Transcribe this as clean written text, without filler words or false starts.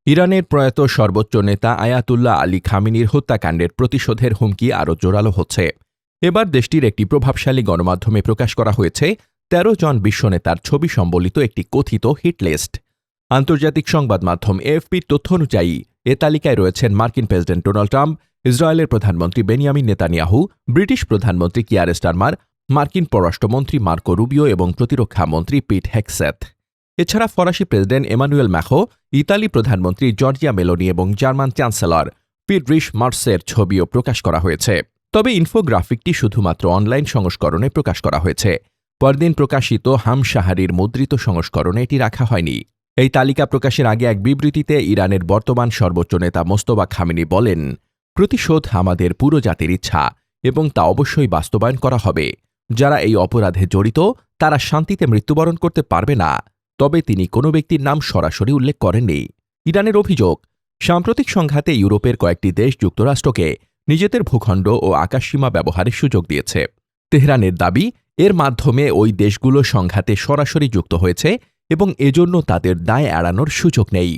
ইরানের প্রয়াত সর্বোচ্চ নেতা আয়াতুল্লাহ আলী খামেনির হত্যাকাণ্ডের প্রতিশোধের হুমকি আরও জোরালো হচ্ছে। এবার দেশটির একটি প্রভাবশালী গণমাধ্যমে প্রকাশ করা হয়েছে ১৩ জন বিশ্বনেতার ছবি সম্বলিত একটি কথিত হিটলিস্ট। আন্তর্জাতিক সংবাদ মাধ্যম এএফপির তথ্য অনুযায়ী এ তালিকায় রয়েছেন মার্কিন প্রেসিডেন্ট ডোনাল্ড ট্রাম্প, ইসরায়েলের প্রধানমন্ত্রী বেনিয়ামিন নেতানিয়াহু, ব্রিটিশ প্রধানমন্ত্রী কিয়ার স্টারমার, মার্কিন পররাষ্ট্রমন্ত্রী মার্কো রুবিও এবং প্রতিরক্ষা মন্ত্রী পিট হেগসেথ। এছাড়া ফরাসি প্রেসিডেন্ট এমানুয়েল ম্যাখো, ইতালি প্রধানমন্ত্রী জর্জিয়া মেলোনি এবং জার্মান চ্যান্সেলর ফ্রিডরিশ মার্সের ছবিও প্রকাশ করা হয়েছে। তবে ইনফোগ্রাফিকটি শুধুমাত্র অনলাইন সংস্করণে প্রকাশ করা হয়েছে। পরদিন প্রকাশিত হামশাহারির মুদ্রিত সংস্করণে এটি রাখা হয়নি। এই তালিকা প্রকাশের আগে এক বিবৃতিতে ইরানের বর্তমান সর্বোচ্চ নেতা মোস্তফা খামেনি বলেন, প্রতিশোধ আমাদের পুরো জাতির ইচ্ছা এবং তা অবশ্যই বাস্তবায়ন করা হবে। যারা এই অপরাধে জড়িত তারা শান্তিতে মৃত্যুবরণ করতে পারবে না। তবে তিনি কোনো ব্যক্তির নাম সরাসরি উল্লেখ করেননি। ইরানের অভিযোগ, সাম্প্রতিক সংঘাতে ইউরোপের কয়েকটি দেশ যুক্তরাষ্ট্রকে নিজেদের ভূখণ্ড ও আকাশসীমা ব্যবহারের সুযোগ দিয়েছে। তেহরানের দাবি, এর মাধ্যমে ওই দেশগুলো সংঘাতে সরাসরি যুক্ত হয়েছে এবং এজন্য তাদের দায় এড়ানোর সুযোগ নেই।